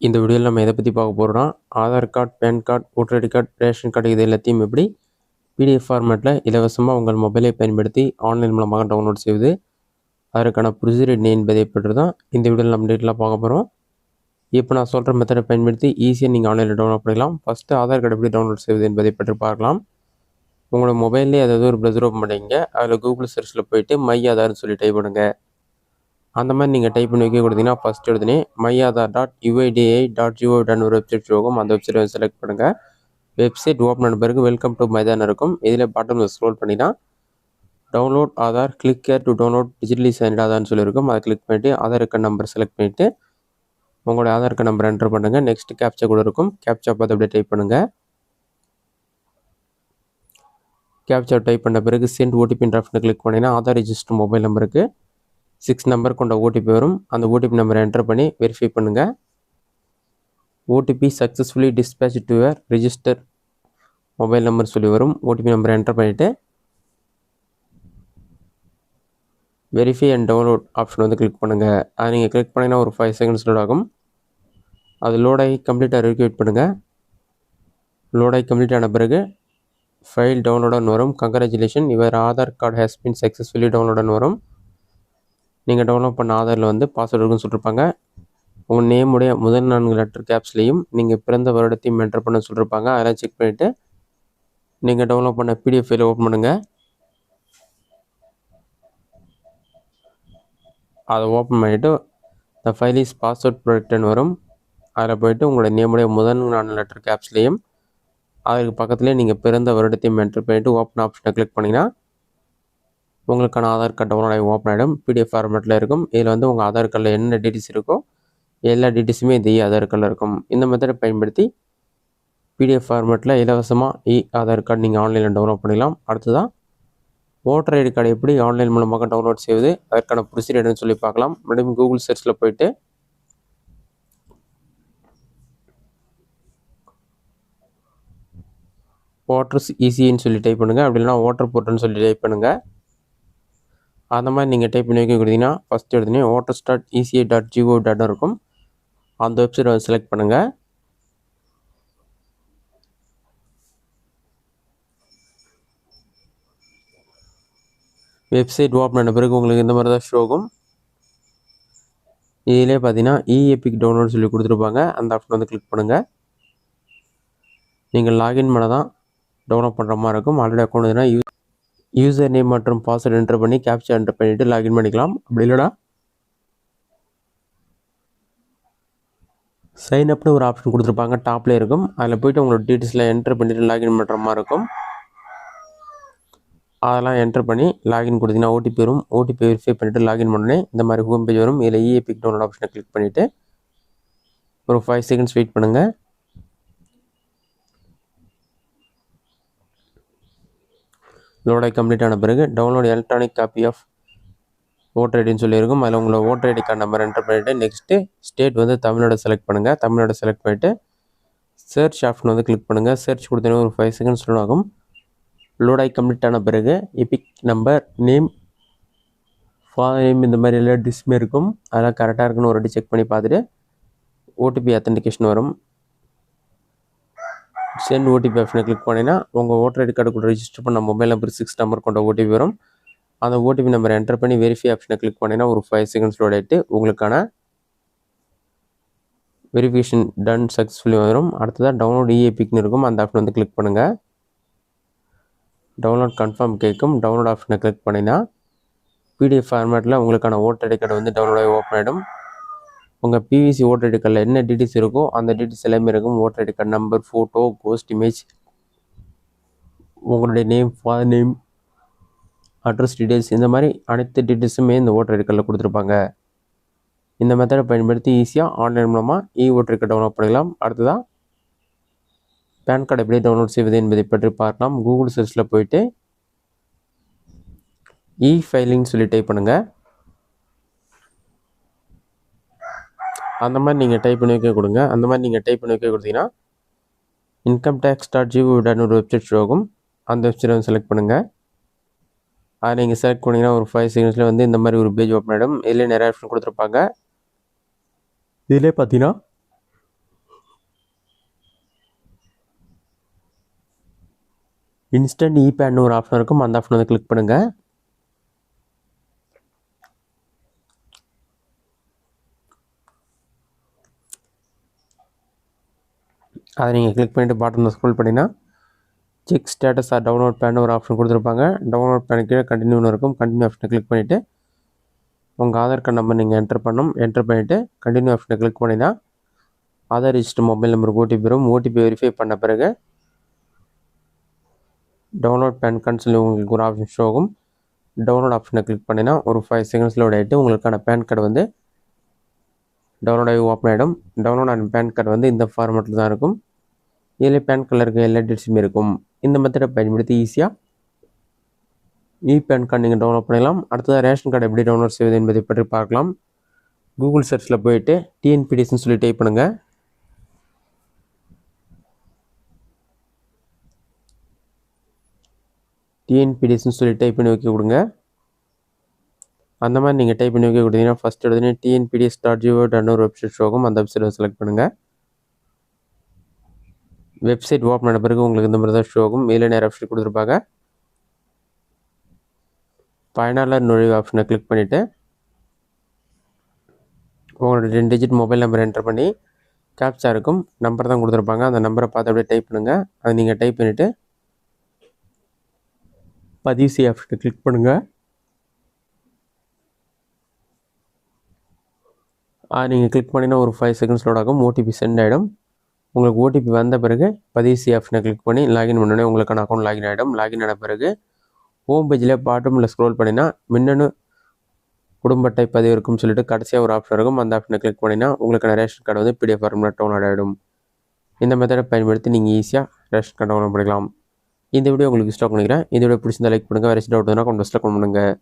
இந்த வீடியோவில் நம்ம எதை பற்றி பார்க்க போகிறோம்னா, Aadhaar card, PAN card, voter ID card, ration card இது எல்லாத்தையும் எப்படி பிடிஎஃப் ஃபார்மேட்டில் இலவசமாக உங்கள் மொபைலை பயன்படுத்தி ஆன்லைன் மூலமாக டவுன்லோட் செய்வது, அதற்கான ப்ரொசீஜர் என்ன என்பதை பற்றி தான் இந்த வீடியோவில் நம்ம டீட்டெயிலாக பார்க்க போகிறோம். இப்போ நான் சொல்கிற மெத்தடை பயன்படுத்தி ஈஸியாக நீங்கள் ஆன்லைனில் டவுன்லோட் பண்ணிக்கலாம். ஃபஸ்ட்டு ஆதார் கார்டு எப்படி டவுன்லோட் செய்வது என்பதை பற்றி பார்க்கலாம். உங்களோட மொபைல்லேயே அதாவது ஒரு ப்ரௌசர் ஓப்பன் பண்ணிங்க. அதில் கூகுள் சர்ச்சில் போய்ட்டு மை ஆதார்னு சொல்லி டைப் பண்ணுங்க. அந்த மாதிரி நீங்கள் டைப் பண்ணி வைக்க கொடுத்தீங்கன்னா ஃபஸ்ட் எடுத்துனே myAadhar.uidi.gov.in ஒரு வெப்சைட் போகும். அந்த வெப்சைட்டை செலக்ட் பண்ணுங்கள். வெப்சைட் ஓப்பன் பண்ண பிறகு வெல்கம் டு மைதான் இருக்கும். இதில் பாட்டமில் ஸ்க்ரோல் பண்ணினா download Aadhaar, click here to download digitally signed ஆதார்னு சொல்லியிருக்கும். அதை கிளிக் பண்ணிவிட்டு ஆதார் கார்டு நம்பர் செலக்ட் பண்ணிவிட்டு உங்களோட ஆதார் கார்டு நம்பர் என்டர் பண்ணுங்கள். நெக்ஸ்ட் கேப்ச்சா கூட இருக்கும். கேப்ச்சா பார்த்து அப்படியே டைப் பண்ணுங்கள். கேப்ச்சா டைப் பண்ண பிறகு சென்ட் ஓடிபின்ற ஆப்ஷனை கிளிக் பண்ணிங்கன்னா ஆதார் ரிஜிஸ்டர் மொபைல் நம்பருக்கு 6 நம்பர் கொண்ட ஓடிபி வரும். அந்த ஓடிபி நம்பரை என்டர் பண்ணி வெரிஃபை பண்ணுங்கள். OTP successfully dispatch to your register mobile number சொல்லி வரும். ஓடிபி நம்பரை என்டர் பண்ணிவிட்டு வெரிஃபை அண்ட் டவுன்லோட் ஆப்ஷன் வந்து கிளிக் பண்ணுங்கள். அதை நீங்கள் கிளிக் பண்ணிங்கன்னா ஒரு 5 செகண்ட்ஸ் லோட் ஆகும். அது லோட் ஆகி கம்ப்ளீட்டாக வெரிஃபை பண்ணுங்கள். லோட் ஆகி கம்ப்ளீட் ஆன பிறகு ஃபைல் டவுன்லோடுன்னு வரும். Congratulation, your Aadhaar card has been successfully டவுன்லோடுன்னு வரும். நீங்கள் டவுன்லோட் பண்ண ஆதாரில் வந்து பாஸ்வேர்டு இருக்குன்னு சொல்லியிருப்பாங்க. உங்கள் நேமுடைய முதல் 4 லெட்டர் கேப்ஸ்லையும் நீங்கள் பிறந்த வருடத்தையும் என்டர் பண்ண சொல்லியிருப்பாங்க. அதெல்லாம் செக் பண்ணிவிட்டு நீங்கள் டவுன்லோட் பண்ண பிடிஎஃப் ஃபைலை ஓப்பன் பண்ணுங்கள். அதை ஓப்பன் பண்ணிவிட்டு த ஃபைல் இஸ் பாஸ்வேர்ட் ப்ரொடெக்டட்னு வரும். அதில் போய்ட்டு உங்களோட நேமுடைய முதல் 4 லெட்டர் கேப்ஸ்லையும் அதுக்கு பக்கத்துலேயே நீங்கள் பிறந்த வருடத்தையும் என்டர் பண்ணிவிட்டு ஓப்பன் ஆப்ஷனை கிளிக் பண்ணிங்கன்னா உங்களுக்கான ஆதார் கார்டு டவுன்லோட் ஆகி ஓப்பன் ஆகிடும். பிடிஎஃப் ஃபார்மேட்டில் இருக்கும். இதில் வந்து உங்கள் ஆதார் கார்டில் என்ன டீட்டெயில்ஸ் இருக்கோ எல்லா டீட்டெயில்ஸுமே இந்த ஆதார் கார்டில் இருக்கும். இந்த மெத்தடை பயன்படுத்தி பிடிஎஃப் ஃபார்மேட்டில் இலவசமாக ஆதார் கார்டு நீங்கள் ஆன்லைனில் டவுன்லோட் பண்ணிக்கலாம். அடுத்ததான் ஓட்டர் ஐடி கார்டு எப்படி ஆன்லைன் மூலமாக டவுன்லோட் செய்வது, அதற்கான ப்ரொசீஜர் என்னன்னு சொல்லி பார்க்கலாம். மறுபடியும் கூகுள் சர்ச்சில் போயிட்டு ஓட்டர்ஸ் ஈஸின்னு சொல்லி டைப் பண்ணுங்கள். அப்படி இல்லைனா ஓட்டர் போர்ட்டல்னு சொல்லி டைப் பண்ணுங்கள். அந்த மாதிரி நீங்கள் டைப் பண்ணி வைக்க கொடுத்தீங்கன்னா ஃபஸ்ட் எடுத்துனே voters.eci.gov.in இருக்கும். அந்த வெப்சைட்டை செலக்ட் பண்ணுங்கள். வெப்சைட் ஓப்பன் பண்ண பிறகு உங்களுக்கு இந்த மாதிரி தான் ஷோ ஆகும். இதிலே பார்த்தீங்கன்னா எபிக் டவுன்லோட் சொல்லி கொடுத்துருப்பாங்க. அந்த ஆப்ஷன் வந்து கிளிக் பண்ணுங்கள். நீங்கள் லாகின் பண்ண தான் டவுன்லோட் பண்ணுற மாதிரி இருக்கும். ஆல்ரெடி அக்கௌண்ட் இருந்ததுன்னா யூசர் நேம் மற்றும் பாஸ்வேர்டு என்டர் பண்ணி கேப்ச்சா என்டர் பண்ணிவிட்டு லாகின் பண்ணிக்கலாம். அப்படி இல்லைனா சைன் அப்னு ஒரு ஆப்ஷன் கொடுத்துருப்பாங்க, டாப்லேயே இருக்கும். அதில் போய்ட்டு உங்களோட டீட்டெயில்ஸில் என்டர் பண்ணிவிட்டு லாகின் பண்ணுற மாதிரி இருக்கும். அதெல்லாம் என்டர் பண்ணி லாகின் கொடுத்தீங்கன்னா ஓடிபி வரும். ஓடிபி வெரிஃபை பண்ணிவிட்டு லாகின் பண்ணோடனே இந்த மாதிரி ஹோம் பேஜ் வரும். இதில் எபிக் டவுன்லோட் ஆப்ஷனை கிளிக் பண்ணிவிட்டு ஒரு 5 செகண்ட்ஸ் வெயிட் பண்ணுங்கள். லோடாகி கம்ப்ளீட் ஆன பிறகு download electronic copy of voter ஐடின்னு சொல்லியிருக்கும். அதில் உங்களோட voter ID card number enter பண்ணிவிட்டு நெக்ஸ்ட்டு ஸ்டேட் வந்து தமிழ்நாடு செலக்ட் பண்ணுங்கள். தமிழ்நாடு செலக்ட் பண்ணிவிட்டு சர்ச் ஆப்ஷன் வந்து கிளிக் பண்ணுங்கள். சர்ச் கொடுத்தீங்கன்னா ஒரு 5 செகண்ட்ஸ் லோட் ஆகும். லோடாகி கம்ப்ளீட் ஆன பிறகு Epic number, name, father name இந்த மாதிரி எல்லா டிஸ்மே இருக்கும். அதெல்லாம் கரெக்டாக இருக்குன்னு ஒரு வாட்டி செக் பண்ணி பார்த்துட்டு ஓடிபி அத்தன்டிகேஷன் வரும். சென்ட் ஓடிபி ஆப்ஷனை கிளிக் பண்ணிங்கன்னா உங்கள் ஓட்டர் ஐடி கார்டு கூட ரிஜிஸ்டர் பண்ண மொபைல் நம்பர் 6 நம்பர் கொண்ட ஓடிபி வரும். அந்த ஓடிபி நம்பரை என்டர் பண்ணி வெரிஃபை ஆப்ஷனை கிளிக் பண்ணிங்கன்னா ஒரு 5 செகண்ட்ஸ் லோட் ஆகிட்டு உங்களுக்கான வெரிஃபிகேஷன் டன் சக்ஸஸ்ஃபுல்லி வரும். அடுத்ததாக டவுன்லோட் எபிக்னு இருக்கும். அந்த ஆப்ஷன் வந்து கிளிக் பண்ணுங்கள். டவுன்லோட் கன்ஃபார்ம் கேட்கும். டவுன்லோட் ஆப்ஷனை கிளிக் பண்ணிங்கன்னா பிடிஎஃப் ஃபார்மேட்டில் உங்களுக்கான ஓட்டர் ஐடி கார்டு வந்து டவுன்லோட் ஆகி ஓப்பன் ஆகிடும். உங்கள் பிவிசி ஓட்டர் ஐடி கார்டில் என்ன டீட்டெயில்ஸ் இருக்கோ அந்த டீட்டெயில்ஸ் எல்லாமே இருக்கும். Voter ID card number, photo, ghost image, உங்களுடைய name, father name, address details இந்த மாதிரி அனைத்து டீட்டெயில்ஸுமே இந்த ஓட்டர் ஐடி கார்டில் கொடுத்துருப்பாங்க. இந்த மெத்தடை பயன்படுத்தி ஈஸியாக ஆன்லைன் மூலமாக ஓட்டர் ஐடி கார்டு டவுன்லோட் பண்ணிக்கலாம். அடுத்ததாக பேன் கார்டு எப்படி டவுன்லோட் செய்வது என்பதை பற்றி பார்க்கலாம். கூகுள் சர்ச்சில் போயிட்டு ஃபைலிங்னு சொல்லி டைப் பண்ணுங்கள். அந்த மாதிரி நீங்கள் டைப் பண்ணி வைக்க கொடுங்க. அந்த மாதிரி நீங்கள் டைப் பண்ணி வைக்க கொடுத்தீங்கன்னா incometax.gov.in ஒரு வெப்சைட் ஷோ ஆகும். அந்த வெப்சைட்டை வந்து செலக்ட் பண்ணுங்கள். அதை நீங்கள் செலக்ட் பண்ணிங்கன்னா ஒரு 5 செகண்ட்ஸில் வந்து இந்த மாதிரி ஒரு பேஜ் ஓப்பன் ஆகிடும். இதிலே நிறைய ஆப்ஷன் கொடுத்துருப்பாங்க. இதிலே பார்த்தீங்கன்னா இன்ஸ்டன்ட் இபேன்னு ஒரு ஆப்ஷன் இருக்கும், அந்த ஆப்ஷன் வந்து கிளிக் பண்ணுங்கள். அதை நீங்கள் கிளிக் பண்ணிவிட்டு பாட்டமில் ஸ்க்ரோல் பண்ணிங்கன்னா check status or download PAN ஒரு ஆப்ஷன் கொடுத்துருப்பாங்க. டவுன்லோட் பேன் கீழே கண்டினியூன்னு இருக்கும். கண்டினியூ ஆப்ஷனை கிளிக் பண்ணிவிட்டு உங்கள் ஆதார் கார்டு நம்பர் நீங்கள் என்டர் பண்ணணும். என்டர் பண்ணிவிட்டு கண்டினியூ ஆப்ஷனை கிளிக் பண்ணிங்கன்னா ஆதார் ரிஜிஸ்டர் மொபைல் நம்பருக்கு ஓடிபி வரும். ஓடிபி வெரிஃபை பண்ண பிறகு டவுன்லோட் பேன் கார்டுன்னு சொல்லி உங்களுக்கு ஒரு ஆப்ஷன் ஷோ ஆகும். டவுன்லோட் ஆப்ஷனை கிளிக் பண்ணினா ஒரு 5 செகண்ட்ஸில் ஆகிட்டு உங்களுக்கான பேன் கார்டு வந்து டவுன்லோட் ஆகி ஓப்பன் ஆகிடும். டவுன்லோட் ஆன பேன் கார்டு வந்து இந்த ஃபார்மேட்டில் தான் இருக்கும். இதில் பேன் கார்டில் இருக்க எல்லா டீட்டெயில்ஸுமே இருக்கும். இந்த மெத்தடை பயன்படுத்தி ஈஸியாக பேன் கார்டு நீங்கள் டவுன்லோட் பண்ணிடலாம். அடுத்ததாக ரேஷன் கார்டு எப்படி டவுன்லோட் செய்வது என்பதை பற்றி பார்க்கலாம். கூகுள் சர்ச்சில் போயிட்டு டிஎன்பிடிஎஸ்ன்னு சொல்லி டைப் பண்ணுங்கள். டிஎன்பிடிஎஸ்ன்னு சொல்லி டைப் பண்ணி வைக்க கொடுங்க. அந்த மாதிரி நீங்கள் டைப் பண்ணி வைக்க கொடுத்தீங்கன்னா ஃபஸ்ட் எடுத்துனே tnpds.gov.in ஒரு வெப்சைட் ஷோ ஆகும். அந்த வெப்சைட்டை செலக்ட் பண்ணுங்கள். வெப்சைட் ஓப்பன் ஆன பிறகு உங்களுக்கு இந்த மாதிரி தான் ஷோ ஆகும். இதில் நிறைய வெப்சைட் கொடுத்துருப்பாங்க. பயனாளர் நுழைவு ஆப்ஷனை கிளிக் பண்ணிவிட்டு உங்களோட 2 டிஜிட் மொபைல் நம்பர் என்டர் பண்ணி கேப்சா இருக்கும் நம்பர் தான் கொடுத்துருப்பாங்க. அந்த நம்பரை பார்த்து அப்படியே டைப் பண்ணுங்கள். அதை நீங்கள் டைப் பண்ணிவிட்டு பதிவு செய்ய ஆப்ஷனை கிளிக் பண்ணுங்கள். நீங்கள் கிளிக் பண்ணிங்கன்னா ஒரு 5 செகண்ட்ஸ் லோட் ஆகும். ஓடிபி சென்ட் ஆகிடும். உங்களுக்கு ஓடிபி வந்த பிறகு பதிவு செய்ய ஆப்ஷனை கிளிக் பண்ணி லாகின் பண்ணோடனே உங்களுக்கான அக்கௌண்ட் லாகின் ஆகிடும். லாகின் ஆன பிறகு ஹோம் பேஜில் பாட்டமில் ஸ்க்ரோல் பண்ணினா மின்னணு குடும்ப அட்டை பதிவு இருக்குன்னு சொல்லிட்டு கடைசியாக ஒரு ஆப்ஷன் இருக்கும். அந்த ஆப்ஷனை கிளிக் பண்ணினா உங்களுக்கான ரேஷன் கார்டு வந்து பிடிஎஃப் ஃபார்மில் டவுன்லோட் ஆகிடும். இந்த மெத்தடை பயன்படுத்தி நீங்கள் ஈஸியாக ரேஷன் கார்டு டவுன்லோட் பண்ணிக்கலாம். இந்த வீடியோ உங்களுக்கு இஷ்டம் பண்ணிக்கிறேன். இந்த வீடியோ பிடிச்சிருந்தா லைக் பண்ணுங்கள். வேறு டவுட் இருந்தால் கமெண்ட் பாக்ஸில் கமெண்ட் பண்ணுங்கள்.